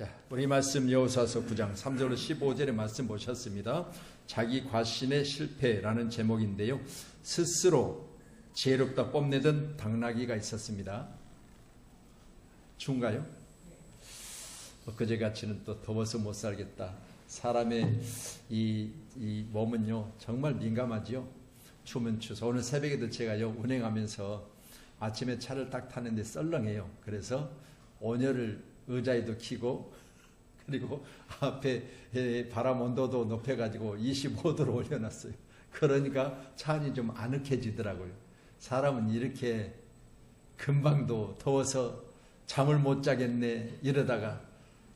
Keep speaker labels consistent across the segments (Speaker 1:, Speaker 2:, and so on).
Speaker 1: 자, 우리 말씀 여호수아서 9장 3절로 15절의 말씀 보셨습니다. 자기 과신의 실패라는 제목인데요. 스스로 지혜롭다 뽐내던 당나귀가 있었습니다. 추운가요? 그제같이는 또 더워서 못 살겠다. 사람의 이 몸은요 정말 민감하지요. 추우면 추워서 오늘 새벽에도 제가요 운행하면서 아침에 차를 딱 타는데 썰렁해요. 그래서 온열을 의자에도 켜고 그리고 앞에 바람 온도도 높여가지고 25도로 올려놨어요. 그러니까 차 안이 좀 아늑해지더라고요. 사람은 이렇게 금방도 더워서 잠을 못 자겠네 이러다가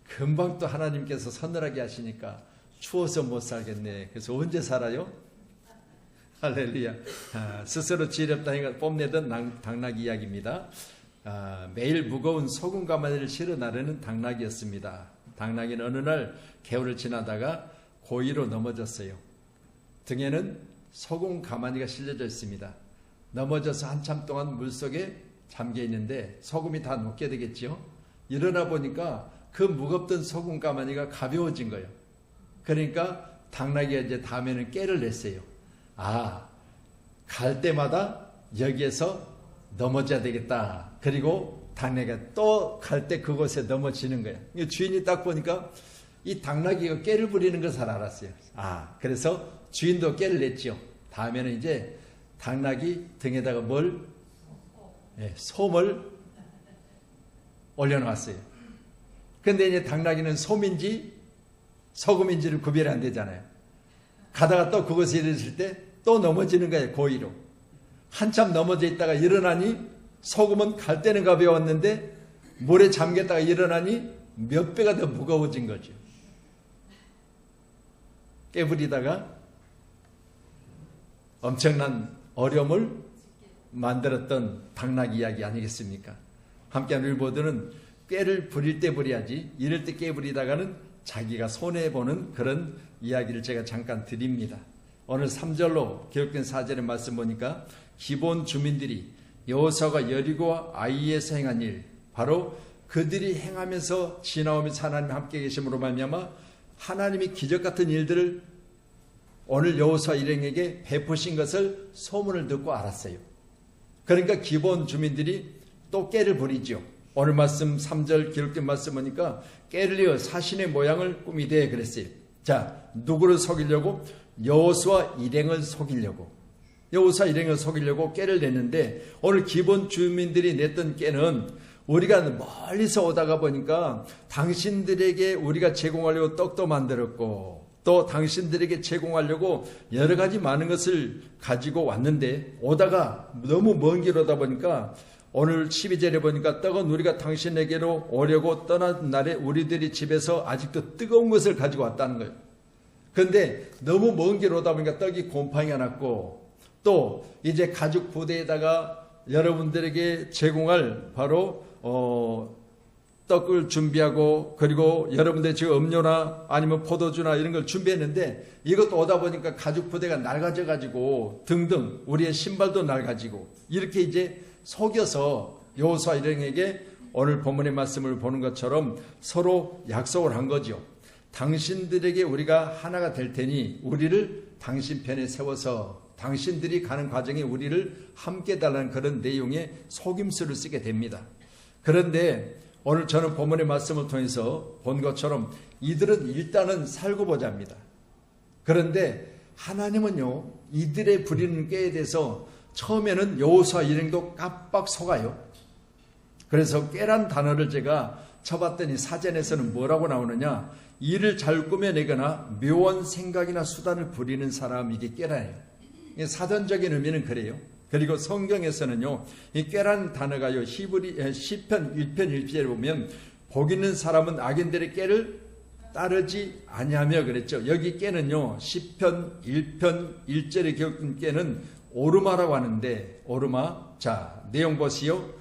Speaker 1: 금방 또 하나님께서 서늘하게 하시니까 추워서 못 살겠네. 그래서 언제 살아요? 할렐루야. 스스로 지혜롭다 뽐내던 당나귀 이야기입니다. 매일 무거운 소금 가마니를 실어 나르는 당나귀였습니다. 당나귀는 어느 날 개울을 지나다가 고의로 넘어졌어요. 등에는 소금 가마니가 실려져 있습니다. 넘어져서 한참 동안 물속에 잠겨 있는데 소금이 다 녹게 되겠죠. 일어나 보니까 그 무겁던 소금 가마니가 가벼워진 거예요. 그러니까 당나귀가 이제 다음에는 깨를 냈어요. 갈 때마다 여기에서 넘어져야 되겠다. 그리고 당나귀가 또 갈 때 그곳에 넘어지는 거예요. 주인이 딱 보니까 이 당나귀가 깨를 부리는 걸 잘 알았어요. 그래서 주인도 깨를 냈죠. 다음에는 이제 당나귀 등에다가 솜을 올려놓았어요. 근데 이제 당나귀는 솜인지 소금인지를 구별이 안 되잖아요. 가다가 또 그곳에 이르렀을 때 또 넘어지는 거예요. 고의로. 한참 넘어져 있다가 일어나니 소금은 갈 때는 가벼웠는데 물에 잠겼다가 일어나니 몇 배가 더 무거워진 거죠. 깨부리다가 엄청난 어려움을 만들었던 당나귀 이야기 아니겠습니까? 함께한 우리 모두는 꾀를 부릴 때 부려야지 이럴 때 깨부리다가는 자기가 손해보는 그런 이야기를 제가 잠깐 드립니다. 오늘 3절로 기록된 4절의 말씀 보니까 기본 주민들이 여호수아가 여리고와 아이에서 행한 일, 바로 그들이 행하면서 지나오면서 하나님이 함께 계심으로 말미암아 하나님이 기적 같은 일들을 오늘 여호수아 일행에게 베푸신 것을 소문을 듣고 알았어요. 그러니까 기본 주민들이 또 깨를 부리죠. 오늘 말씀 3절 기록된 말씀 보니까 깨를 이어 사신의 모양을 꾸미되 그랬어요. 자, 누구를 속이려고? 여호수아 일행을 속이려고. 여호수아 일행을 속이려고 깨를 냈는데 오늘 기본 주민들이 냈던 깨는 우리가 멀리서 오다가 보니까 당신들에게 우리가 제공하려고 떡도 만들었고 또 당신들에게 제공하려고 여러 가지 많은 것을 가지고 왔는데 오다가 너무 먼 길 오다 보니까 오늘 12절에 보니까 떡은 우리가 당신에게로 오려고 떠난 날에 우리들이 집에서 아직도 뜨거운 것을 가지고 왔다는 거예요. 그런데 너무 먼 길 오다 보니까 떡이 곰팡이가 났고 또 이제 가죽 부대에다가 여러분들에게 제공할 바로 떡을 준비하고 그리고 여러분들 지금 음료나 아니면 포도주나 이런 걸 준비했는데 이것도 오다 보니까 가죽 부대가 낡아져 가지고 등등 우리의 신발도 낡아지고 이렇게 이제 속여서 여호수아 일행에게 오늘 본문의 말씀을 보는 것처럼 서로 약속을 한 거죠. 당신들에게 우리가 하나가 될 테니 우리를 당신 편에 세워서 당신들이 가는 과정에 우리를 함께 달라는 그런 내용의 속임수를 쓰게 됩니다. 그런데 오늘 저는 본문의 말씀을 통해서 본 것처럼 이들은 일단은 살고 보자입니다. 그런데 하나님은요 이들의 부리는 꾀에 대해서 처음에는 여호수아 일행도 깜빡 속아요. 그래서 꾀란 단어를 제가 쳐봤더니 사전에서는 뭐라고 나오느냐, 일을 잘 꾸며내거나 묘한 생각이나 수단을 부리는 사람, 이게 꾀라예요. 사전적인 의미는 그래요. 그리고 성경에서는요 이 꾀란 단어가요 시편 1편 1절에 보면 복 있는 사람은 악인들의 꾀를 따르지 아니하며 그랬죠. 여기 꾀는요 시편 1편 1절에 기록된 꾀는 오르마라고 하는데 오르마, 자 내용 보시오.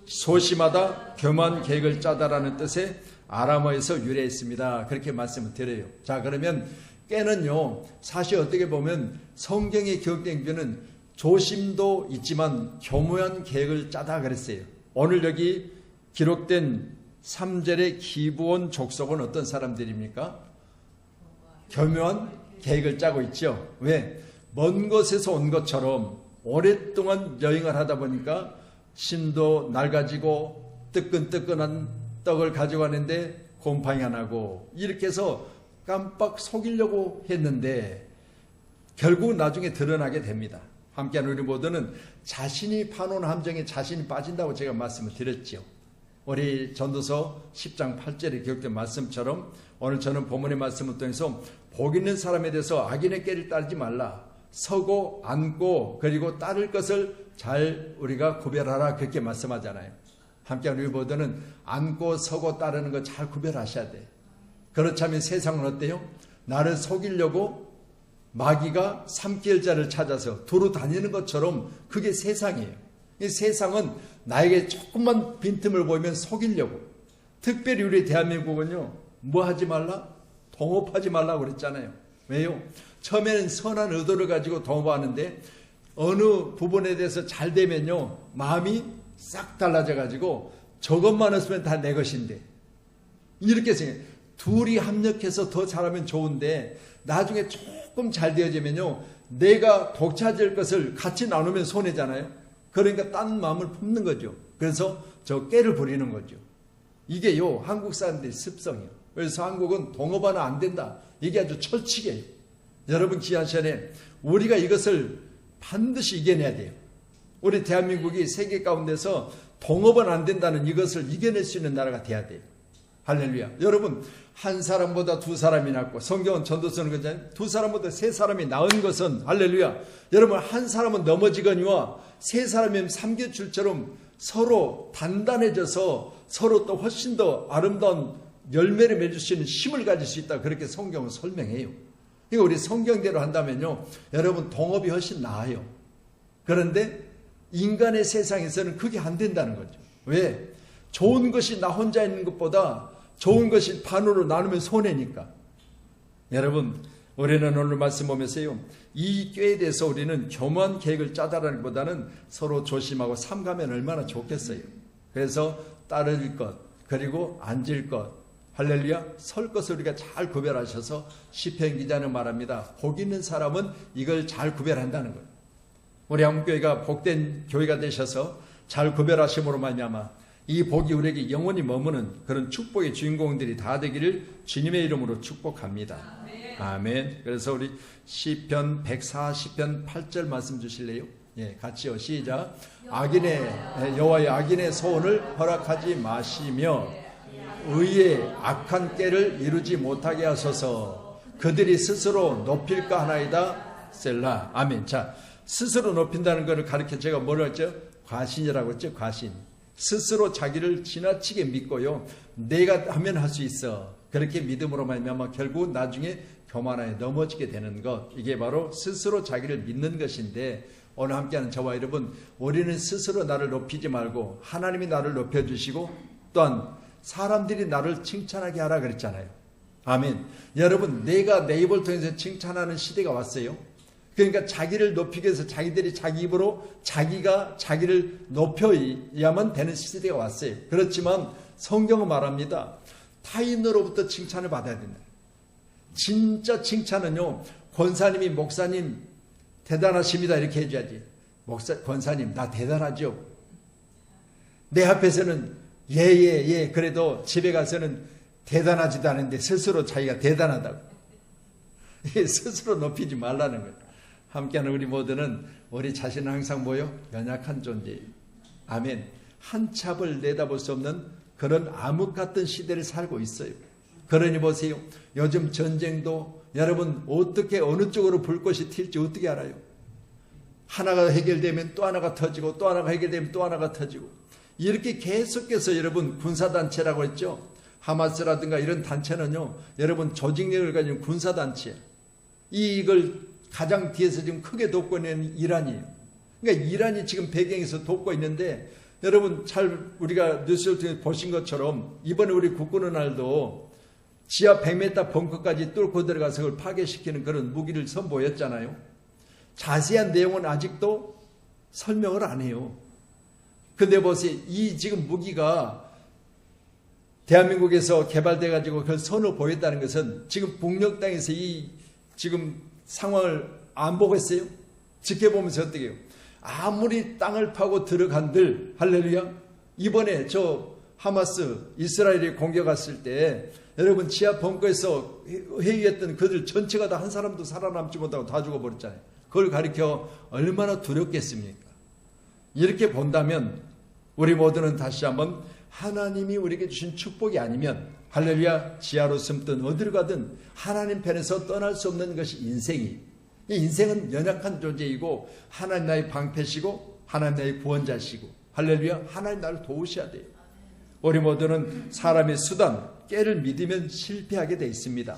Speaker 1: 소심하다, 교만 계획을 짜다라는 뜻의 아람어에서 유래했습니다. 그렇게 말씀을 드려요. 자 그러면 꾀는요 사실 어떻게 보면 성경에 기록된 꾀는 조심도 있지만 교묘한 계획을 짜다 그랬어요. 오늘 여기 기록된 3절의 기브온 족속은 어떤 사람들입니까? 교묘한 계획을 짜고 있죠. 왜? 먼 곳에서 온 것처럼 오랫동안 여행을 하다 보니까 신도 낡아지고 뜨끈뜨끈한 떡을 가져가는데 곰팡이 안 나고 이렇게 해서 깜빡 속이려고 했는데 결국 나중에 드러나게 됩니다. 함께하는 우리 모두는 자신이 파놓은 함정에 자신이 빠진다고 제가 말씀을 드렸죠. 우리 전도서 10장 8절에 기록된 말씀처럼 오늘 저는 본문의 말씀을 통해서 복 있는 사람에 대해서 악인의 꾀를 따르지 말라. 서고 앉고 그리고 따를 것을 잘 우리가 구별하라 그렇게 말씀하잖아요. 함께하는 우리 모두는 앉고 서고 따르는 거 잘 구별하셔야 돼요. 그렇다면 세상은 어때요? 나를 속이려고 마귀가 삼킬 자를 찾아서 두루 다니는 것처럼 그게 세상이에요. 이 세상은 나에게 조금만 빈틈을 보이면 속이려고. 특별히 우리 대한민국은요, 뭐 하지 말라? 동업하지 말라고 그랬잖아요. 왜요? 처음에는 선한 의도를 가지고 동업하는데 어느 부분에 대해서 잘 되면요, 마음이 싹 달라져 가지고 저것만 없으면 다 내 것인데 이렇게 생각해요. 둘이 합력해서 더 잘하면 좋은데 나중에 조금 잘 되어지면요, 내가 독차지할 것을 같이 나누면 손해잖아요. 그러니까 딴 마음을 품는 거죠. 그래서 저 깨를 부리는 거죠. 이게요, 한국 사람들의 습성이에요. 그래서 한국은 동업 하나 안 된다. 이게 아주 철칙이에요. 여러분 귀한 시간에 우리가 이것을 반드시 이겨내야 돼요. 우리 대한민국이 세계 가운데서 동업은 안 된다는 이것을 이겨낼 수 있는 나라가 돼야 돼요. 할렐루야. 여러분, 한 사람보다 두 사람이 낫고, 성경은 전도서는 그러잖아요. 두 사람보다 세 사람이 나은 것은, 할렐루야. 여러분, 한 사람은 넘어지거니와 세 사람이면 삼겹줄처럼 서로 단단해져서 서로 또 훨씬 더 아름다운 열매를 맺을 수 있는 힘을 가질 수 있다. 그렇게 성경은 설명해요. 이거 우리 성경대로 한다면요, 여러분, 동업이 훨씬 나아요. 그런데 인간의 세상에서는 그게 안 된다는 거죠. 왜? 좋은 것이 나 혼자 있는 것보다 좋은 것이 반으로 나누면 손해니까. 여러분, 우리는 오늘 말씀 보면서요, 이 꾀에 대해서 우리는 교묘한 계획을 짜다라기보다는 서로 조심하고 삼가면 얼마나 좋겠어요. 그래서 따를 것, 그리고 앉을 것, 할렐루야, 설 것을 우리가 잘 구별하셔서 시편 기자는 말합니다. 복 있는 사람은 이걸 잘 구별한다는 거예요. 우리 한국교회가 복된 교회가 되셔서 잘 구별하심으로 말미암아 이 복이 우리에게 영원히 머무는 그런 축복의 주인공들이 다 되기를 주님의 이름으로 축복합니다. 아멘. 그래서 우리 시편 140편 8절 말씀 주실래요? 예, 같이요. 시작. 악인의 여호와의 악인의 소원을 허락하지 마시며 의의 악한 꾀를 이루지 못하게 하소서. 그들이 스스로 높일까 하나이다. 셀라. 아멘. 자, 스스로 높인다는 것을 가르쳐 제가 뭐라고 했죠? 과신이라고 했죠. 과신. 스스로 자기를 지나치게 믿고요, 내가 하면 할 수 있어. 그렇게 믿음으로 말미암아 결국 나중에 교만하에 넘어지게 되는 것, 이게 바로 스스로 자기를 믿는 것인데, 오늘 함께하는 저와 여러분, 우리는 스스로 나를 높이지 말고 하나님이 나를 높여주시고 또한 사람들이 나를 칭찬하게 하라 그랬잖아요. 아멘. 여러분, 내가 내 입을 통해서 칭찬하는 시대가 왔어요. 그러니까 자기를 높이기 위해서 자기들이 자기 입으로 자기가 자기를 높여야만 되는 시대가 왔어요. 그렇지만 성경은 말합니다. 타인으로부터 칭찬을 받아야 된다. 진짜 칭찬은요, 권사님이 목사님 대단하십니다 이렇게 해줘야지. 권사님 나 대단하죠. 내 앞에서는 예 그래도 집에 가서는 대단하지도 않은데 스스로 자기가 대단하다고. 스스로 높이지 말라는 거예요. 함께하는 우리 모두는 우리 자신은 항상 뭐요? 연약한 존재예요. 아멘. 한 찹을 내다볼 수 없는 그런 암흑 같은 시대를 살고 있어요. 그러니 보세요. 요즘 전쟁도 여러분 어떻게 어느 쪽으로 불꽃이 튈지 어떻게 알아요? 하나가 해결되면 또 하나가 터지고 또 하나가 해결되면 또 하나가 터지고 이렇게 계속해서 여러분 군사단체라고 했죠. 하마스라든가 이런 단체는요, 여러분 조직력을 가진 군사단체예요. 이걸 가장 뒤에서 지금 크게 돕고 있는 이란이에요. 그러니까 이란이 지금 배경에서 돕고 있는데, 여러분 잘 우리가 뉴스를 통해 보신 것처럼 이번에 우리 국군의 날도 지하 100m 벙커까지 뚫고 들어가서 그걸 파괴시키는 그런 무기를 선보였잖아요. 자세한 내용은 아직도 설명을 안 해요. 근데 보세요. 이 지금 무기가 대한민국에서 개발돼 가지고 그걸 선을 보였다는 것은 지금 북녘 땅에서 이 지금 상황을 안 보고 있어요? 지켜보면서 어떻게 해요? 아무리 땅을 파고 들어간들 할렐루야, 이번에 저 하마스 이스라엘이 공격 왔을 때 여러분 지하 벙커에서 회의했던 그들 전체가 다 한 사람도 살아남지 못하고 다 죽어버렸잖아요. 그걸 가리켜 얼마나 두렵겠습니까? 이렇게 본다면 우리 모두는 다시 한번 하나님이 우리에게 주신 축복이 아니면 할렐루야, 지하로 숨든 어디로 가든 하나님 편에서 떠날 수 없는 것이 인생이, 이 인생은 연약한 존재이고 하나님 나의 방패시고 하나님 나의 구원자시고 할렐루야, 하나님 나를 도우셔야 돼요. 우리 모두는 사람의 수단, 꾀를 믿으면 실패하게 돼 있습니다.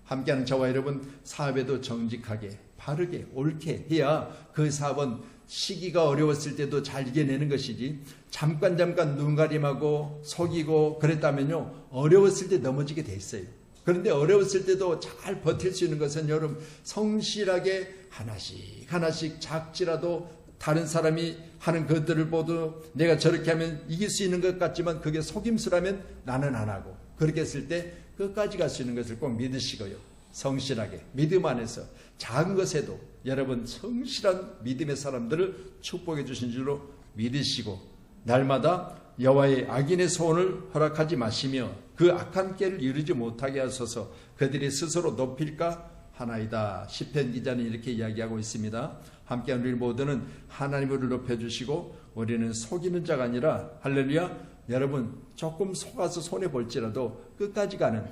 Speaker 1: 함께하는 저와 여러분, 사업에도 정직하게 바르게 옳게 해야 그 사업은 시기가 어려웠을 때도 잘 이겨내는 것이지, 잠깐 눈 가림하고 속이고 그랬다면요 어려웠을 때 넘어지게 돼 있어요. 그런데 어려웠을 때도 잘 버틸 수 있는 것은 여러분 성실하게 하나씩 작지라도 다른 사람이 하는 것들을 보도 내가 저렇게 하면 이길 수 있는 것 같지만 그게 속임수라면 나는 안 하고, 그렇게 했을 때 끝까지 갈 수 있는 것을 꼭 믿으시고요. 성실하게 믿음 안에서 작은 것에도 여러분 성실한 믿음의 사람들을 축복해 주신 줄로 믿으시고, 날마다 여호와의 악인의 소원을 허락하지 마시며 그 악한 꾀를 이루지 못하게 하소서. 그들이 스스로 높일까 하나이다. 시편 기자는 이렇게 이야기하고 있습니다. 함께한 우리 모두는 하나님을 높여주시고 우리는 속이는 자가 아니라 할렐루야, 여러분 조금 속아서 손해볼지라도 끝까지 가는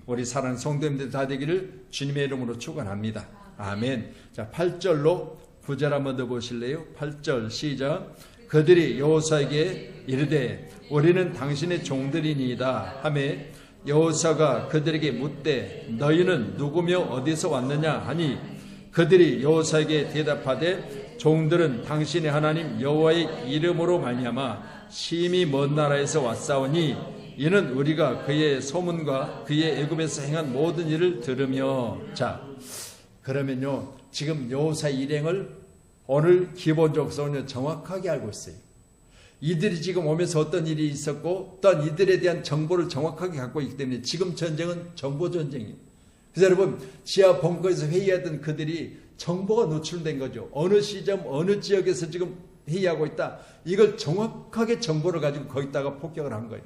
Speaker 1: 우리 사랑하는 성도님들 다 되기를 주님의 이름으로 축원합니다. 아멘. 자, 8절로 9절 한번 더 보실래요? 8절 시작. 그들이 여호사에게 이르되 우리는 당신의 종들이니이다 하매 여호사가 그들에게 묻되 너희는 누구며 어디서 왔느냐 하니 그들이 여호사에게 대답하되 종들은 당신의 하나님 여호와의 이름으로 말미암아 심히 먼 나라에서 왔사오니 이는 우리가 그의 소문과 그의 애굽에서 행한 모든 일을 들으며. 자, 그러면요 지금 여호사 일행을 오늘 기본적으로 정확하게 알고 있어요. 이들이 지금 오면서 어떤 일이 있었고 또한 이들에 대한 정보를 정확하게 갖고 있기 때문에 지금 전쟁은 정보 전쟁이에요. 그래서 여러분 지하 벙커에서 회의하던 그들이 정보가 노출된 거죠. 어느 시점 어느 지역에서 지금 회의하고 있다, 이걸 정확하게 정보를 가지고 거기다가 폭격을 한 거예요.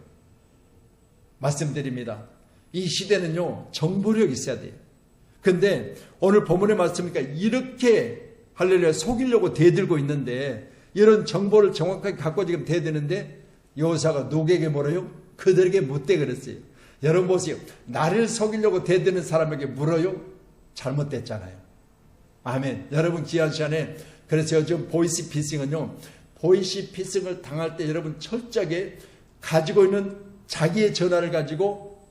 Speaker 1: 말씀드립니다. 이 시대는요 정보력이 있어야 돼요. 근데 오늘 본문의 말씀이니까 이렇게 할렐루야 속이려고 대들고 있는데, 이런 정보를 정확하게 갖고 지금 대드는데 여호사가 누구에게 물어요? 그들에게 묻되 그랬어요. 여러분 보세요. 나를 속이려고 대드는 사람에게 물어요? 잘못됐잖아요. 아멘. 여러분 귀한 시간에 그래서 요즘 보이스피싱은요, 보이스피싱을 당할 때 여러분 철저하게 가지고 있는 자기의 전화를 가지고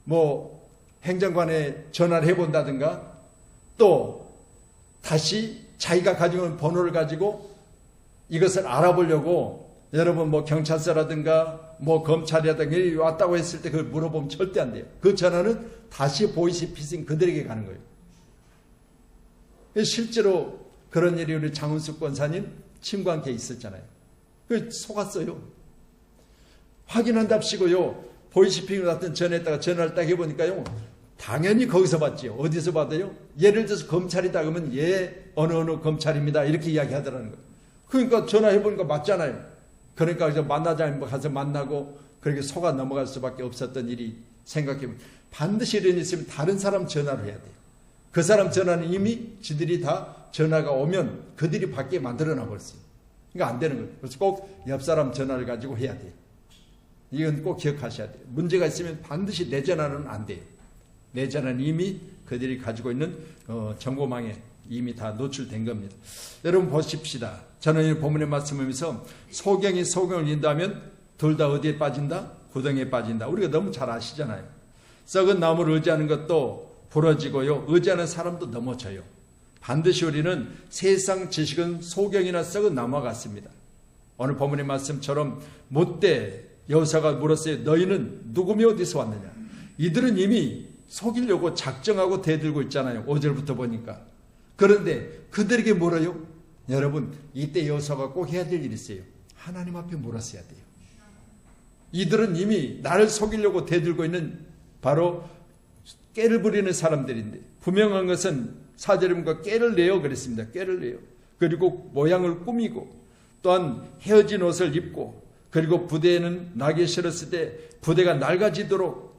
Speaker 1: 뭐 행정관에 전화를 해본다든가 또 다시 자기가 가지고 있는 번호를 가지고 이것을 알아보려고 여러분 뭐 경찰서라든가 뭐 검찰이라든가 왔다고 했을 때 그걸 물어보면 절대 안 돼요. 그 전화는 다시 보이스피싱 그들에게 가는 거예요. 실제로 그런 일이 우리 장은숙 권사님 친구한 게 있었잖아요. 그 속았어요. 확인한답시고요. 보이스피싱 같은 전화했다가 전화를 딱 해보니까요. 당연히 거기서 받지요. 어디서 받아요? 예를 들어서 검찰이다 그러면 예 어느 검찰입니다 이렇게 이야기하더라는 거예요. 그러니까 전화해보니까 맞잖아요. 그러니까 이제 만나자 가서 만나고 그렇게 속아 넘어갈 수밖에 없었던 일이 생각해보면 반드시 이런 일이 있으면 다른 사람 전화를 해야 돼요. 그 사람 전화는 이미 지들이 다 전화가 오면 그들이 받게 만들어놔 버렸어요. 그러니까 안 되는 거예요. 그래서 꼭 옆 사람 전화를 가지고 해야 돼요. 이건 꼭 기억하셔야 돼요. 문제가 있으면 반드시 내 전화는 안 돼요. 내 전화는 이미 그들이 가지고 있는 정보망에 이미 다 노출된 겁니다. 여러분 보십시다. 저는 이 본문의 말씀하면서 소경이 소경을 인도하면 둘 다 어디에 빠진다? 구덩이에 빠진다. 우리가 너무 잘 아시잖아요. 썩은 나무를 의지하는 것도 부러지고요. 의지하는 사람도 넘어져요. 반드시 우리는 세상 지식은 소경이나 썩은 나무와 같습니다. 오늘 본문의 말씀처럼 묻되 여호사가 물었어요. 너희는 누구며 어디서 왔느냐? 이들은 이미 속이려고 작정하고 대들고 있잖아요. 5절부터 보니까. 그런데 그들에게 물어요. 여러분 이때 여호사가 꼭 해야 될 일이 있어요. 하나님 앞에 물었어야 돼요. 이들은 이미 나를 속이려고 대들고 있는 바로 깨를 부리는 사람들인데, 분명한 것은 4절에 보니까 깨를 내어 그랬습니다. 깨를 내어. 그리고 모양을 꾸미고, 또한 헤어진 옷을 입고, 그리고 부대에는 나귀 실었을 때 부대가 낡아지도록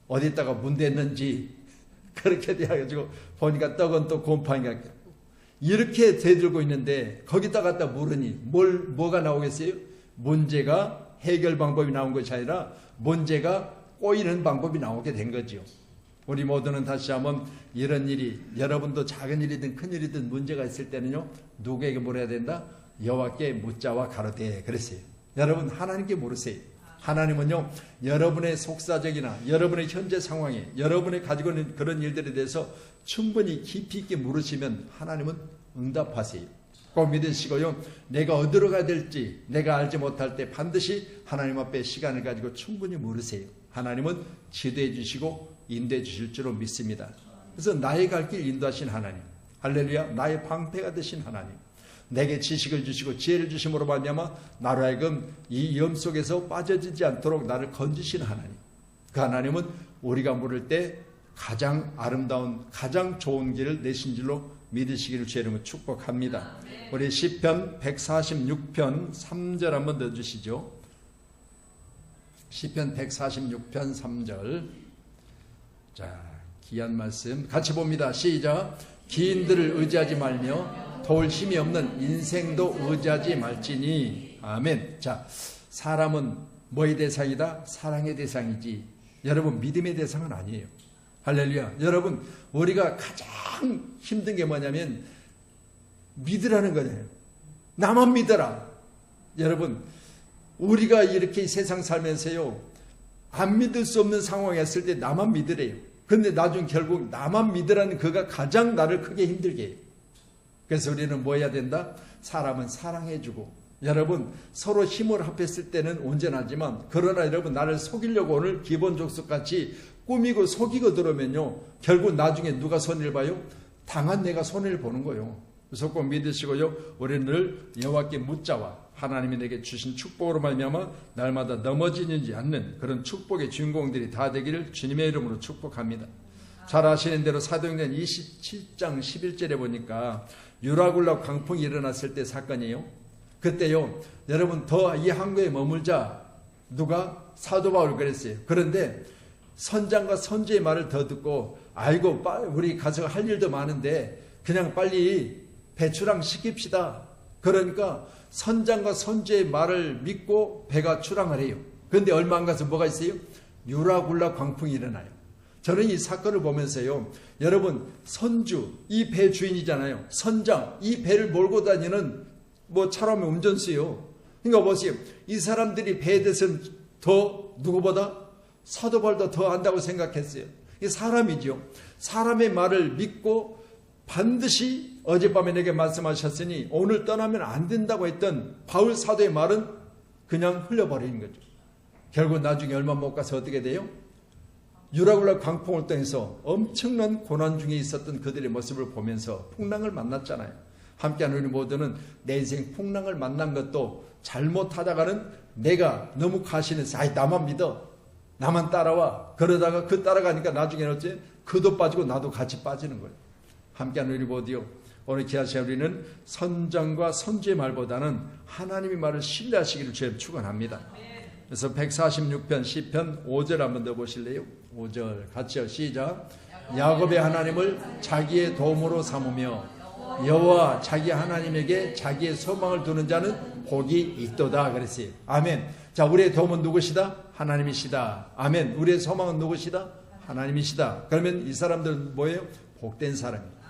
Speaker 1: 어디다가 문댔는지 그렇게 돼가지고 보니까 떡은 또 곰팡이 같고, 이렇게 대들고 있는데 거기다 갖다 물으니 뭐가 나오겠어요? 문제가 해결 방법이 나온 것이 아니라 문제가 꼬이는 방법이 나오게 된 거죠. 우리 모두는 다시 한번 이런 일이, 여러분도 작은 일이든 큰 일이든 문제가 있을 때는요, 누구에게 물어야 된다? 여호와께 묻자와 가로되 그랬어요. 여러분, 하나님께 물으세요. 하나님은요, 여러분의 속사적이나 여러분의 현재 상황에, 여러분이 가지고 있는 그런 일들에 대해서 충분히 깊이 있게 물으시면 하나님은 응답하세요. 꼭 믿으시고요, 내가 어디로 가야 될지 내가 알지 못할 때 반드시 하나님 앞에 시간을 가지고 충분히 물으세요. 하나님은 지도해 주시고 인도해 주실 줄로 믿습니다. 그래서 나의 갈 길 인도하신 하나님, 할렐루야, 나의 방패가 되신 하나님, 내게 지식을 주시고 지혜를 주심으로 말미암아 나로 하여금 이 위험 속에서 빠져지지 않도록 나를 건지신 하나님, 그 하나님은 우리가 물을 때 가장 아름다운, 가장 좋은 길을 내신 줄로 믿으시기를 주의 이름으로 축복합니다. 우리 시편 146편 3절 한번 넣어주시죠. 시편 146편 3절. 자, 귀한 말씀 같이 봅니다. 시작. 기인들을 의지하지 말며 도울 힘이 없는 인생도 의지하지 말지니. 아멘. 자, 사람은 뭐의 대상이다? 사랑의 대상이지, 여러분, 믿음의 대상은 아니에요. 할렐루야. 여러분, 우리가 가장 힘든 게 뭐냐면 믿으라는 거예요. 나만 믿어라. 여러분, 우리가 이렇게 세상 살면서요, 안 믿을 수 없는 상황에 있을 때 나만 믿으래요. 근데 나중 결국 나만 믿으라는 그가 가장 나를 크게 힘들게 해요. 그래서 우리는 뭐 해야 된다? 사람은 사랑해주고, 여러분, 서로 힘을 합했을 때는 온전하지만, 그러나 여러분, 나를 속이려고 오늘 기본 족속같이 꾸미고 속이고 들어오면요, 결국 나중에 누가 손해를 봐요? 당한 내가 손해를 보는 거예요. 그래서 꼭 믿으시고요, 우리는 늘 여호와께 묻자와 하나님이 내게 주신 축복으로 말미암아 날마다 넘어지지 않는 그런 축복의 주인공들이 다 되기를 주님의 이름으로 축복합니다. 잘 아시는 대로 사도행전 27장 11절에 보니까 유라굴라 광풍이 일어났을 때 사건이에요. 그때요, 여러분, 더 이 항구에 머물자, 누가? 사도 바울 그랬어요. 그런데 선장과 선지의 말을 더 듣고, 아이고, 우리 가서 할 일도 많은데 그냥 빨리 배출항 시킵시다. 그러니까 선장과 선지의 말을 믿고 배가 출항을 해요. 그런데 얼마 안 가서 뭐가 있어요? 유라굴라 광풍이 일어나요. 저는 이 사건을 보면서요, 여러분, 선주, 이 배 주인이잖아요. 선장, 이 배를 몰고 다니는 차라면 운전수요. 그러니까 보세요, 이 사람들이 배에 대해서는 더 누구보다 사도 바울도 더 안다고 생각했어요. 이 사람이죠. 사람의 말을 믿고 반드시 어젯밤에 내게 말씀하셨으니 오늘 떠나면 안 된다고 했던 바울 사도의 말은 그냥 흘려버리는 거죠. 결국 나중에 얼마 못 가서 어떻게 돼요? 유라굴라 광풍을 통해서 엄청난 고난 중에 있었던 그들의 모습을 보면서 풍랑을 만났잖아요. 함께하는 우리 모두는 내 인생 풍랑을 만난 것도 잘못하다가는 내가 너무 가시면서 나만 믿어, 나만 따라와, 그러다가 그 따라가니까 나중에는 어째? 그도 빠지고 나도 같이 빠지는 거예요. 함께하는 우리 모두요, 오늘 귀한 시간 우리는 선장과 선지의 말보다는 하나님의 말을 신뢰하시기를 주님 축원합니다. 그래서 146편 시편 5절 한번 더 보실래요? 5절 같이요. 시작. 야곱의 하나님을 자기의 도움으로 삼으며 여호와 자기 하나님에게 자기의 소망을 두는 자는 복이 있도다 그랬어요. 아멘. 자, 우리의 도움은 누구시다? 하나님이시다. 아멘. 우리의 소망은 누구시다? 하나님이시다. 그러면 이 사람들은 뭐예요? 복된 사람이에요.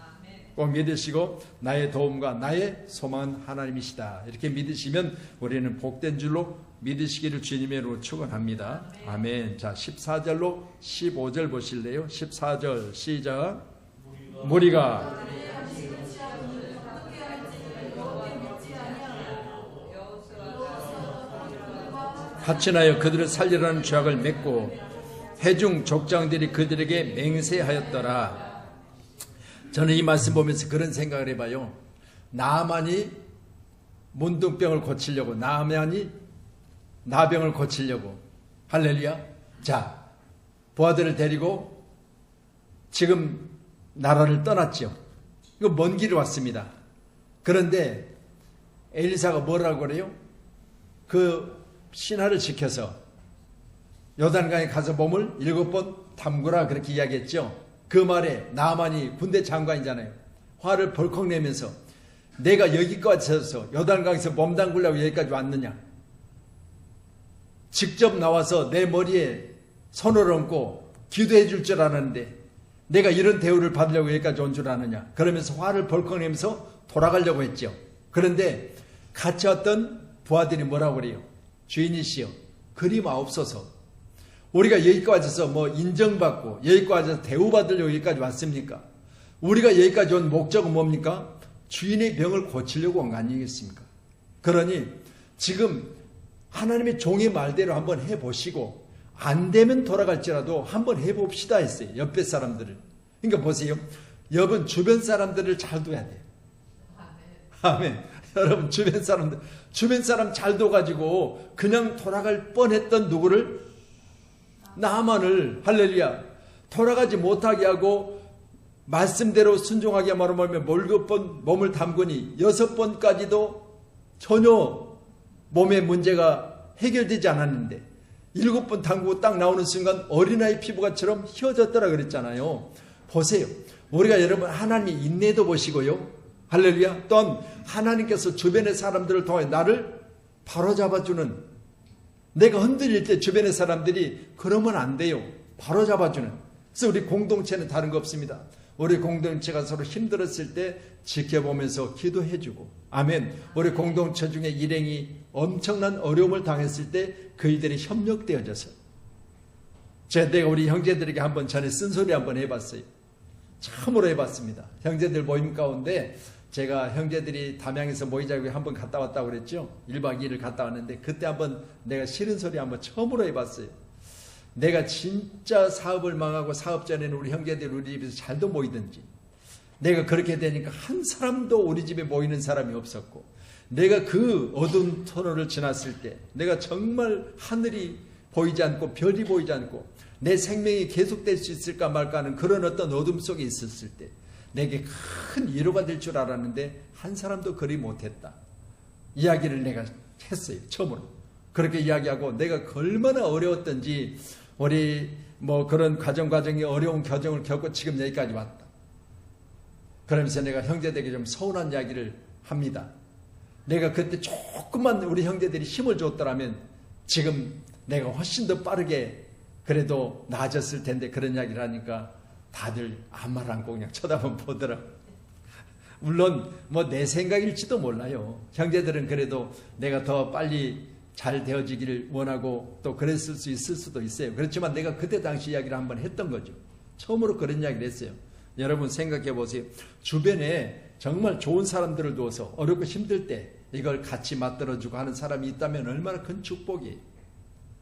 Speaker 1: 꼭 믿으시고 나의 도움과 나의 소망은 하나님이시다, 이렇게 믿으시면 우리는 복된 줄로 믿으시기를 주님의 이름으로 축원합니다. 아멘. 자, 14절로 15절 보실래요? 14절 시작. 무리가 하친하여 그들을 살리라는 죄악을 맺고 회중 족장들이 그들에게 맹세하였더라. 저는 이 말씀 보면서 그런 생각을 해봐요. 나만이 문둥병을 고치려고, 나만이 나병을 고치려고, 할렐루야. 자, 부하들을 데리고 지금 나라를 떠났죠. 이거 먼 길을 왔습니다. 그런데 엘리사가 뭐라고 그래요? 그 신하를 지켜서 요단강에 가서 몸을 7번 담그라 그렇게 이야기했죠. 그 말에 나아만이 군대 장관이잖아요. 화를 벌컥 내면서 내가 여기까지 와서 요단강에서 몸 담그려고 여기까지 왔느냐. 직접 나와서 내 머리에 손을 얹고 기도해 줄 줄 알았는데 내가 이런 대우를 받으려고 여기까지 온 줄 아느냐. 그러면서 화를 벌컥 내면서 돌아가려고 했죠. 그런데 같이 왔던 부하들이 뭐라고 그래요? 주인이시여 그리 마옵소서. 우리가 여기까지 와서 뭐 인정받고 여기까지 와서 대우받으려고 여기까지 왔습니까? 우리가 여기까지 온 목적은 뭡니까? 주인의 병을 고치려고 온 거 아니겠습니까? 그러니 지금 하나님의 종의 말대로 한번 해보시고 안 되면 돌아갈지라도 한번 해봅시다 했어요. 옆에 사람들을. 그러니까 보세요. 여러분 주변 사람들을 잘 둬야 돼요. 아멘. 여러분 주변 사람 잘 둬가지고 그냥 돌아갈 뻔했던 누구를? 나만을 할렐루야 돌아가지 못하게 하고 말씀대로 순종하게 말하면 7번 몸을 담그니 6번까지도 전혀 몸의 문제가 해결되지 않았는데 7번 담그고 딱 나오는 순간 어린아이 피부가처럼 휘어졌더라 그랬잖아요. 보세요. 우리가 여러분 하나님의 인내도 보시고요. 할렐루야. 또한 하나님께서 주변의 사람들을 통해 나를 바로잡아주는, 내가 흔들릴 때 주변의 사람들이 그러면 안 돼요. 바로잡아주는. 그래서 우리 공동체는 다른 거 없습니다. 우리 공동체가 서로 힘들었을 때 지켜보면서 기도해주고, 아멘. 우리 공동체 중에 일행이 엄청난 어려움을 당했을 때 그이들이 협력되어져서, 내가 우리 형제들에게 한번 전에 쓴소리 한번 해봤어요. 참으로 해봤습니다. 형제들 모임 가운데 제가 형제들이 담양에서 모이자고 한번 갔다 왔다고 그랬죠. 1박 2일을 갔다 왔는데 그때 한번 내가 싫은 소리 한번 처음으로 해봤어요. 내가 진짜 사업을 망하고 사업 전에는 우리 형제들 우리 집에서 잘도 모이든지, 내가 그렇게 되니까 한 사람도 우리 집에 모이는 사람이 없었고, 내가 그 어두운 터널을 지났을 때 내가 정말 하늘이 보이지 않고 별이 보이지 않고 내 생명이 계속될 수 있을까 말까 하는 그런 어떤 어둠 속에 있었을 때 내게 큰 위로가 될 줄 알았는데 한 사람도 그리 못했다. 이야기를 내가 했어요. 처음으로. 그렇게 이야기하고 내가 얼마나 어려웠던지, 우리 뭐 그런 과정이 어려운 과정을 겪고 지금 여기까지 왔다. 그러면서 내가 형제들에게 좀 서운한 이야기를 합니다. 내가 그때 조금만 우리 형제들이 힘을 줬더라면 지금 내가 훨씬 더 빠르게 그래도 나아졌을 텐데, 그런 이야기를 하니까 다들 아무 말 않고 그냥 쳐다만 보더라고요. 물론 뭐 내 생각일지도 몰라요. 형제들은 그래도 내가 더 빨리 잘 되어지기를 원하고 또 그랬을 수 있을 수도 있어요. 그렇지만 내가 그때 당시 이야기를 한번 했던 거죠. 처음으로 그런 이야기를 했어요. 여러분 생각해 보세요. 주변에 정말 좋은 사람들을 두어서 어렵고 힘들 때 이걸 같이 맞들어주고 하는 사람이 있다면 얼마나 큰 축복이에요.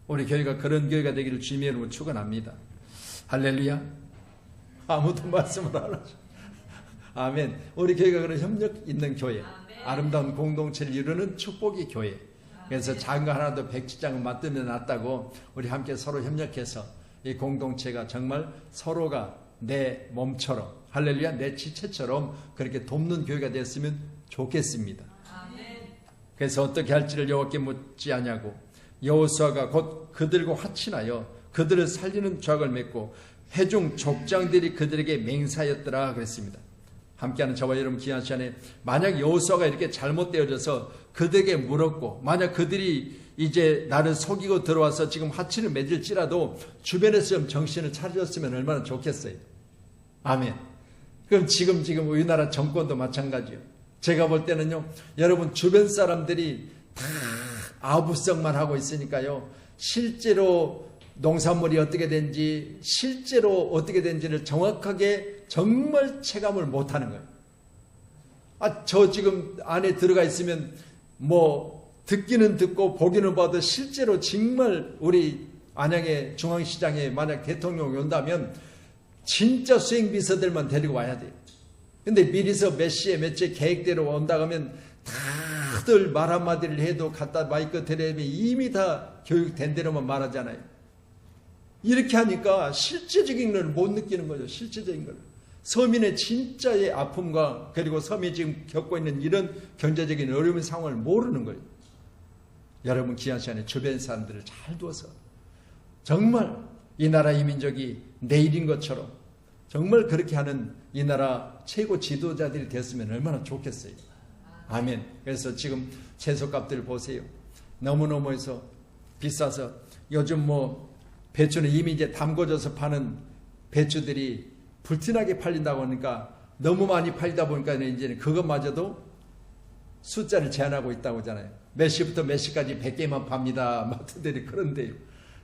Speaker 1: 우리 교회가 그런 교회가 되기를 주님의 이름으로 축원합니다. 할렐루야. 아무도 말씀을 안 하죠. 아멘. 우리 교회가 그런 협력 있는 교회, 아름다운 공동체를 이루는 축복의 교회. 그래서 작은 거 하나도 백지장은 맞들면 낫다고 우리 함께 서로 협력해서 이 공동체가 정말 서로가 내 몸처럼, 할렐루야, 내 지체처럼 그렇게 돕는 교회가 됐으면 좋겠습니다. 그래서 어떻게 할지를 여호와께 묻지 아니하고 여호수아가 곧 그들과 화친하여 그들을 살리는 조약을 맺고 회중 족장들이 그들에게 맹세하였더라 그랬습니다. 함께하는 저와 여러분 귀한 시간에 만약 여호수아가 이렇게 잘못되어져서 그들에게 물었고, 만약 그들이 이제 나를 속이고 들어와서 지금 화친을 맺을지라도 주변에서 좀 정신을 차려줬으면 얼마나 좋겠어요. 아멘. 그럼 지금 우리나라 정권도 마찬가지예요. 제가 볼 때는요, 여러분 주변 사람들이 다 아부성만 하고 있으니까요, 실제로 농산물이 어떻게 된지, 실제로 어떻게 된지를 정확하게 정말 체감을 못하는 거예요. 저 지금 안에 들어가 있으면 뭐 듣기는 듣고 보기는 봐도 실제로 정말 우리 안양의 중앙시장에 만약 대통령이 온다면 진짜 수행비서들만 데리고 와야 돼요. 근데 미리서 몇 시에 며칠 계획대로 온다 하면 다들 말 한마디를 해도 갖다 마이크 대려면 이미 다 교육된 대로만 말하잖아요. 이렇게 하니까 실제적인 걸 못 느끼는 거죠. 실제적인 걸. 서민의 진짜의 아픔과 그리고 서민이 지금 겪고 있는 이런 경제적인 어려운 상황을 모르는 거예요. 여러분 귀한 시간에 주변 사람들을 잘 두어서 정말 이 나라 이 민족이 내일인 것처럼 정말 그렇게 하는 이 나라 최고 지도자들이 됐으면 얼마나 좋겠어요. 아멘. 그래서 지금 채소값들 보세요. 너무너무 해서 비싸서 요즘 뭐 배추는 이미 이제 담궈져서 파는 배추들이 불티나게 팔린다고 하니까 너무 많이 팔리다 보니까 이제는 그것마저도 숫자를 제한하고 있다고 하잖아요. 몇 시부터 몇 시까지 100개만 팝니다. 마트들이 그런데요.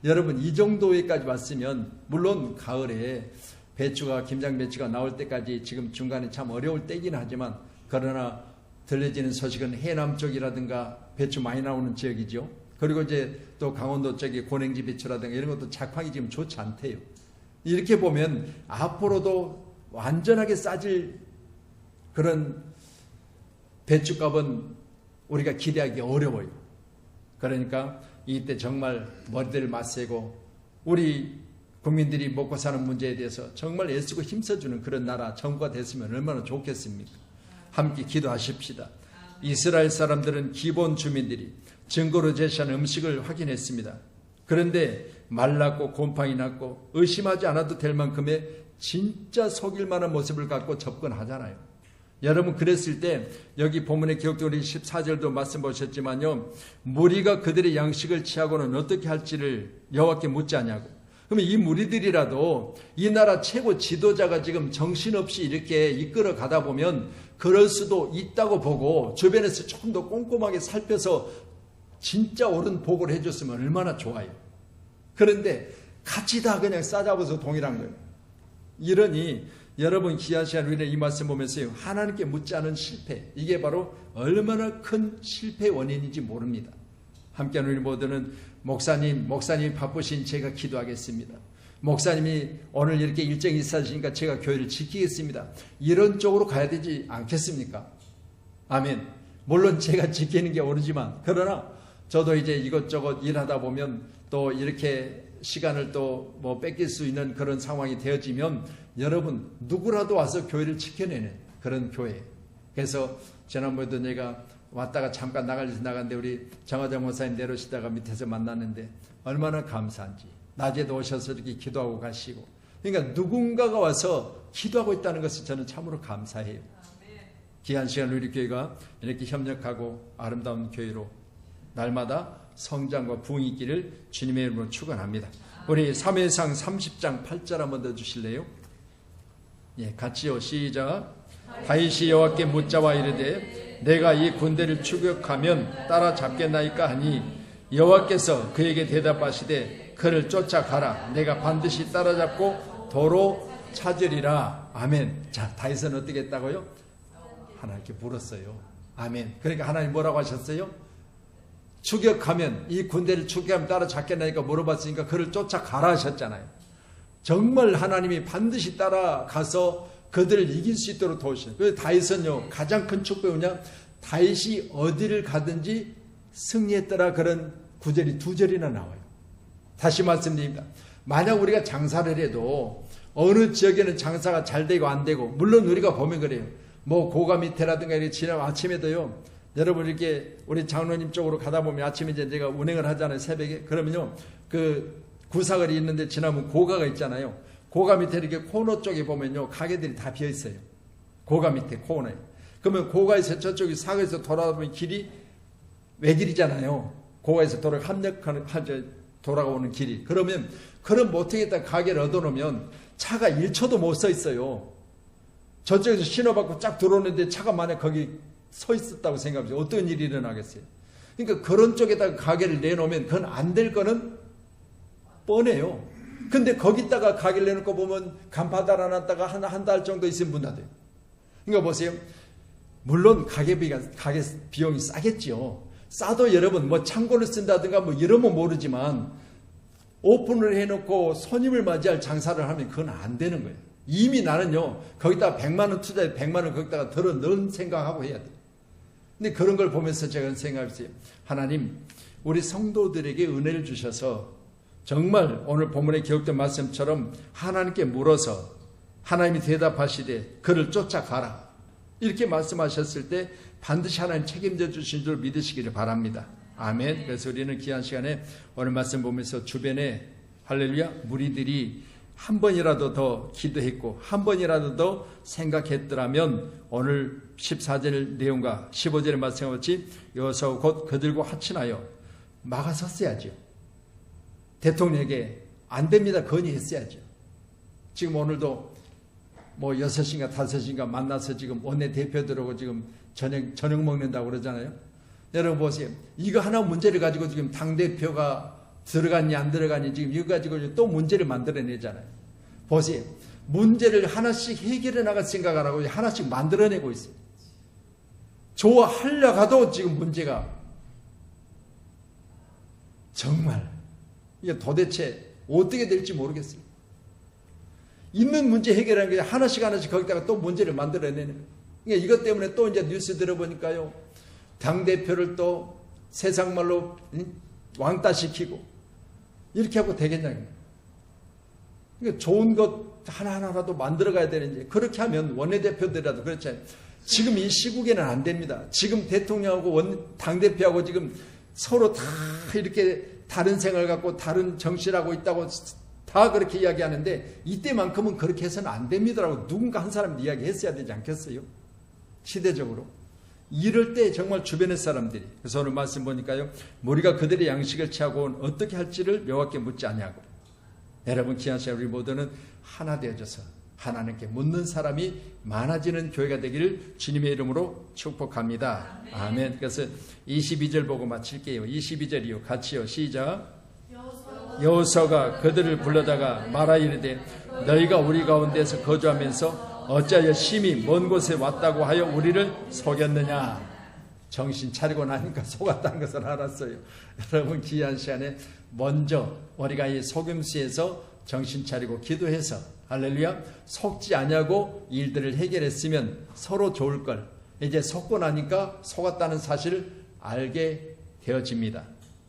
Speaker 1: 여러분 이 정도에까지 왔으면 물론 가을에 배추가 김장 배추가 나올 때까지 지금 중간에 참 어려울 때긴 하지만 그러나 들려지는 소식은 해남 쪽이라든가 배추 많이 나오는 지역이죠. 그리고 이제 또 강원도 쪽에 고냉지 배추라든가 이런 것도 작황이 지금 좋지 않대요. 이렇게 보면 앞으로도 완전하게 싸질 그런 배추값은 우리가 기대하기 어려워요. 그러니까 이때 정말 머리를 맞세고 우리 국민들이 먹고 사는 문제에 대해서 정말 애쓰고 힘써주는 그런 나라 정부가 됐으면 얼마나 좋겠습니까? 함께 기도하십시다. 이스라엘 사람들은 기본 주민들이 증거로 제시한 음식을 확인했습니다. 그런데 말랐고 곰팡이 났고 의심하지 않아도 될 만큼의 진짜 속일 만한 모습을 갖고 접근하잖아요. 여러분 그랬을 때 여기 본문의 기록도 우리 14절도 말씀 보셨지만요. 무리가 그들의 양식을 취하고는 어떻게 할지를 여호와께 묻지 않냐고. 그러면 이 무리들이라도 이 나라 최고 지도자가 지금 정신없이 이렇게 이끌어 가다 보면 그럴 수도 있다고 보고 주변에서 조금 더 꼼꼼하게 살펴서 진짜 옳은 보고를 해줬으면 얼마나 좋아요. 그런데 같이 다 그냥 싸잡아서 동일한 거예요. 이러니 여러분 귀한 시간 우리는 이 말씀 보면서요. 하나님께 묻지 않은 실패. 이게 바로 얼마나 큰 실패의 원인인지 모릅니다. 함께하는 우리 모두는 목사님 바쁘신 제가 기도하겠습니다. 목사님이 오늘 이렇게 일정이 있으시니까 제가 교회를 지키겠습니다. 이런 쪽으로 가야 되지 않겠습니까? 아멘. 물론 제가 지키는 게 옳지만 그러나 저도 이제 이것저것 일하다 보면 또 이렇게 시간을 또 뭐 뺏길 수 있는 그런 상황이 되어지면 여러분 누구라도 와서 교회를 지켜내는 그런 교회. 그래서 지난번에도 내가 왔다가 잠깐 나갔는데 우리 정화장 목사님 내려오시다가 밑에서 만났는데 얼마나 감사한지. 낮에도 오셔서 이렇게 기도하고 가시고. 그러니까 누군가가 와서 기도하고 있다는 것을 저는 참으로 감사해요. 귀한 시간 우리 교회가 이렇게 협력하고 아름다운 교회로 날마다 성장과 부흥이 있기를 주님의 이름으로 축원합니다. 우리 사무엘상 30장 8절 한번 더 주실래요? 예, 같이요. 시작. 다윗이 여호와께 묻자와 이르되 내가 이 군대를 추격하면 따라잡겠나이까 하니 여호와께서 그에게 대답하시되 그를 쫓아가라. 내가 반드시 따라잡고 도로 찾으리라. 아멘. 자, 다윗은 어떻게 했다고요? 하나님께 물었어요. 아멘. 그러니까 하나님 뭐라고 하셨어요? 추격하면 이 군대를 추격하면 따라잡겠나니까 물어봤으니까 그를 쫓아가라 하셨잖아요. 정말 하나님이 반드시 따라가서 그들을 이길 수 있도록 도우시죠. 그래서 다윗은요 가장 큰 축복이 뭐냐? 다윗이 어디를 가든지 승리했더라. 그런 구절이 2절이나 나와요. 다시 말씀드립니다. 만약 우리가 장사를 해도 어느 지역에는 장사가 잘 되고 안 되고 물론 우리가 보면 그래요. 뭐 고가 밑에라든가 이렇게 지난 아침에도요. 여러분 이렇게 우리 장로님 쪽으로 가다 보면 아침에 이제 제가 운행을 하잖아요. 새벽에. 그러면요. 그 구사거리 있는데 지나면 고가가 있잖아요. 고가 밑에 이렇게 코너 쪽에 보면요. 가게들이 다 비어 있어요. 고가 밑에 코너에. 그러면 고가에서 저쪽이 사거리에서 돌아오면 길이 외길이잖아요. 고가에서 돌아오는 길이. 그러면 그런 못하겠다 가게를 얻어놓으면 차가 1초도 못 서 있어요. 저쪽에서 신호받고 쫙 들어오는데 차가 만약 거기 서 있었다고 생각해보세요. 어떤 일이 일어나겠어요? 그러니까 그런 쪽에다가 가게를 내놓으면 그건 안 될 거는 뻔해요. 근데 거기다가 가게를 내놓고 보면 간판 달아놨다가 한 달 정도 있으면 문 닫아요. 그러니까 보세요. 물론 가게 비용이 싸겠죠. 싸도 여러분 뭐 창고를 쓴다든가 뭐 이러면 모르지만 오픈을 해놓고 손님을 맞이할 장사를 하면 그건 안 되는 거예요. 이미 나는요 거기다가 100만 원 투자해 100만 원 거기다가 덜어 넣은 생각하고 해야 돼요. 근데 그런 걸 보면서 제가 생각했어요. 하나님 우리 성도들에게 은혜를 주셔서 정말 오늘 본문에 기록된 말씀처럼 하나님께 물어서 하나님이 대답하시되 그를 쫓아가라. 이렇게 말씀하셨을 때 반드시 하나님 책임져 주신 줄 믿으시기를 바랍니다. 아멘. 그래서 우리는 귀한 시간에 오늘 말씀 보면서 주변에 할렐루야 무리들이 한 번이라도 더 기도했고 한 번이라도 더 생각했더라면 오늘 14절 내용과 15절의 말씀과 같이 여호수아가 곧 그들과 합친하여 막아섰어야죠. 대통령에게 안 됩니다 건의했어야죠. 지금 오늘도 뭐 6인가 5인가 만나서 지금 원내대표들하고 지금 저녁 먹는다고 그러잖아요. 여러분 보세요. 이거 하나 문제를 가지고 지금 당대표가 들어갔니 안 들어갔니 지금 이거 가지고 또 문제를 만들어내잖아요. 보세요. 문제를 하나씩 해결해 나갈 생각 안 하고 하나씩 만들어내고 있어요. 좋아하려고 하도 지금 문제가 정말 이게 도대체 어떻게 될지 모르겠어요. 있는 문제 해결하는 게 하나씩 거기다가 또 문제를 만들어내는 거예요. 그러니까 이것 때문에 또 이제 뉴스 들어보니까요. 당대표를 또 세상 말로 왕따시키고 이렇게 하고 되겠냐고요. 그러니까 좋은 것 하나하나라도 만들어가야 되는데 그렇게 하면 원내대표들이라도 그렇잖아요. 지금 이 시국에는 안 됩니다. 지금 대통령하고 당대표하고 지금 서로 다 이렇게 다른 생각을 갖고 다른 정신하고 있다고 다 그렇게 이야기하는데 이때만큼은 그렇게 해서는 안 됩니다라고 누군가 한 사람이 이야기했어야 되지 않겠어요? 시대적으로. 이럴 때 정말 주변의 사람들이 그래서 오늘 말씀 보니까요. 우리가 그들의 양식을 취하고 어떻게 할지를 명확히 묻지 않냐고. 여러분 귀한 시간 우리 모두는 하나 되어져서 하나님께 묻는 사람이 많아지는 교회가 되기를 주님의 이름으로 축복합니다. 아멘. 그래서 22절 보고 마칠게요. 22절이요. 같이요. 시작. 여호수아가 그들을 불러다가 말하 이르되 너희가 우리 가운데서 거주하면서 어찌하여 심히 먼 곳에 왔다고 하여 우리를 속였느냐. 정신 차리고 나니까 속았다는 것을 알았어요. 여러분 귀한 시간에 먼저 우리가 이 속임수에서 정신 차리고 기도해서 할렐루야 속지 아니하고 일들을 해결했으면 서로 좋을 걸 이제 속고 나니까 속았다는 사실을 알게 되어집니다.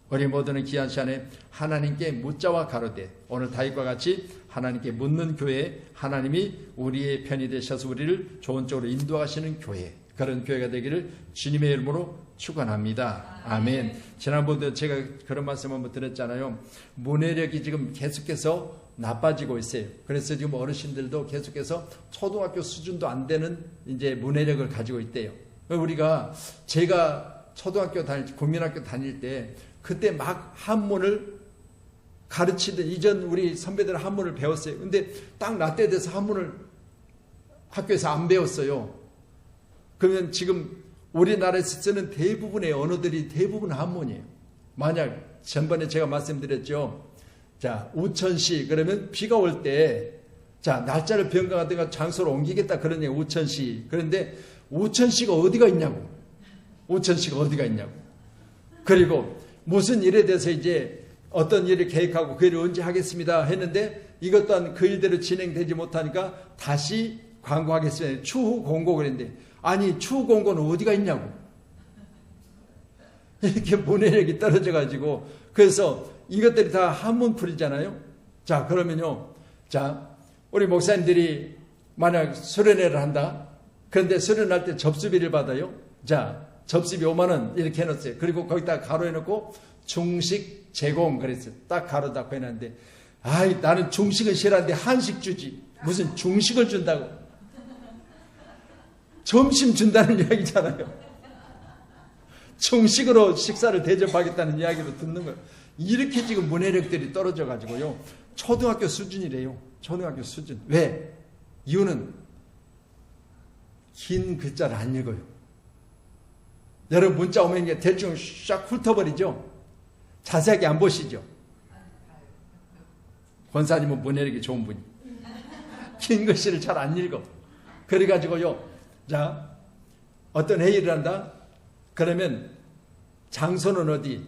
Speaker 1: 우리 모두는 귀한 시간에 하나님께 묻자와 가로되 오늘 다윗과 같이 하나님께 묻는 교회 하나님이 우리의 편이 되셔서 우리를 좋은 쪽으로 인도하시는 교회 그런 교회가 되기를 주님의 이름으로 축원합니다. 아멘. 지난번에도 제가 그런 말씀 한번 드렸잖아요. 문해력이 지금 계속해서 나빠지고 있어요. 그래서 지금 어르신들도 계속해서 초등학교 수준도 안 되는 이제 문해력을 가지고 있대요. 제가 초등학교 국민학교 다닐 때 그때 막 한문을 가르치던 이전 우리 선배들은 한문을 배웠어요. 근데 딱 나 때 돼서 한문을 학교에서 안 배웠어요. 그러면 지금 우리나라에서 쓰는 대부분의 언어들이 대부분 한문이에요. 만약 전번에 제가 말씀드렸죠. 자, 우천시 그러면 비가 올 때 자, 날짜를 변경하든가 장소를 옮기겠다 그런 얘기 우천시. 그런데 우천시가 어디가 있냐고. 우천시가 어디가 있냐고. 그리고 무슨 일에 대해서 이제 어떤 일을 계획하고 그 일을 언제 하겠습니다 했는데 이것 또한 그 일대로 진행되지 못하니까 다시 광고하겠습니다. 추후 공고 그랬는데 아니 추후 공고는 어디가 있냐고. 이렇게 문해력이 떨어져 가지고 그래서 이것들이 다 한문풀이잖아요. 자 그러면요. 자 우리 목사님들이 만약 수련회를 한다. 그런데 수련할 때 접수비를 받아요. 자 접수비 5만 원 이렇게 해놓았어요. 그리고 거기다 가로해놓고 중식 제공 그랬어요. 딱 가로 닫고 해놨는데 아이 나는 중식은 싫어하는데 한식 주지. 무슨 중식을 준다고. 점심 준다는 이야기잖아요. 중식으로 식사를 대접하겠다는 이야기로 듣는 거예요. 이렇게 지금 문해력들이 떨어져 가지고요. 초등학교 수준이래요. 초등학교 수준. 왜? 이유는 긴 글자를 안 읽어요. 여러분 문자 오면 대충 싹 훑어버리죠. 자세하게 안 보시죠. 권사님은 문해력이 좋은 분이. 긴 글씨를 잘 안 읽어. 그래가지고요. 자, 어떤 회의를 한다? 그러면 장소는 어디?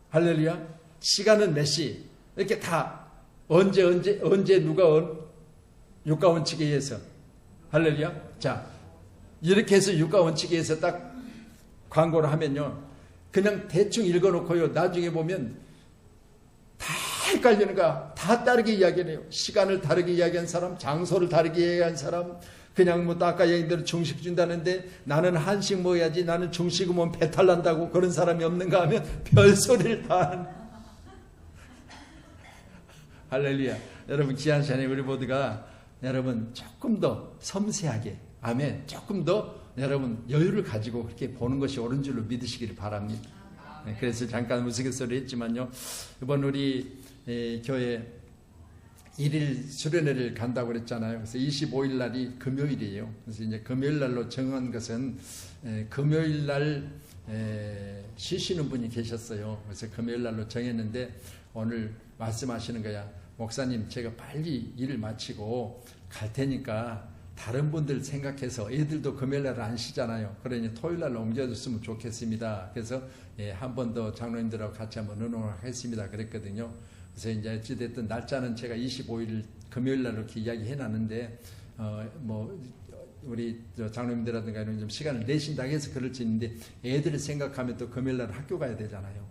Speaker 1: 할렐루야. 시간은 몇 시? 이렇게 다 언제 누가 육가 원칙에 의해서 할렐루야. 자, 이렇게 해서 육가 원칙에 의해서 딱 광고를 하면요. 그냥 대충 읽어놓고요. 나중에 보면 다 헷갈리는 거야. 다 다르게 이야기해요. 시간을 다르게 이야기한 사람, 장소를 다르게 이야기한 사람, 그냥 뭐 아까 얘기한 대로 중식 준다는데 나는 한식 먹어야지, 나는 중식 먹으면 배탈 난다고 그런 사람이 없는가 하면 별소리를 다 하는. 할렐루야. 여러분 귀한 시간에 우리 모두가 여러분 조금 더 섬세하게, 아멘, 조금 더 여러분 여유를 가지고 그렇게 보는 것이 옳은 줄로 믿으시길 바랍니다. 그래서 잠깐 우스갯소리 했지만요, 이번 우리 교회 1일 수련회를 간다고 그랬잖아요. 그래서 25일 날이 금요일이에요. 그래서 이제 금요일 날로 정한 것은 금요일 날 쉬시는 분이 계셨어요. 그래서 금요일 날로 정했는데 오늘 말씀하시는 거야. 목사님, 제가 빨리 일을 마치고 갈 테니까 다른 분들 생각해서, 애들도 금요일 날 안 쉬잖아요. 그러니 토요일 날로 옮겨줬으면 좋겠습니다. 그래서 한 번 더 장로님들하고 같이 한번 의논하겠습니다. 그랬거든요. 그래서 이제 어찌됐든 날짜는 제가 25일 금요일 날 이렇게 이야기해 놨는데, 뭐, 우리 장로님들이라든가 이런 좀 시간을 내신다고 해서 그럴지 있는데, 애들을 생각하면 또 금요일 날 학교 가야 되잖아요.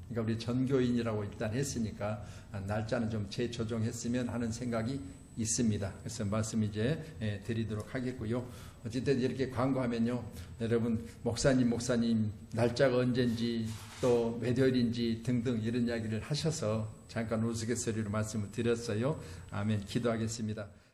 Speaker 1: 그러니까 우리 전교인이라고 일단 했으니까 날짜는 좀 재조정했으면 하는 생각이 있습니다. 그래서 말씀 이제 드리도록 하겠고요. 어쨌든 이렇게 광고하면요, 여러분 목사님 날짜가 언젠지 또 매도일인지 등등 이런 이야기를 하셔서 잠깐 우스갯소리로 말씀을 드렸어요. 아멘. 기도하겠습니다.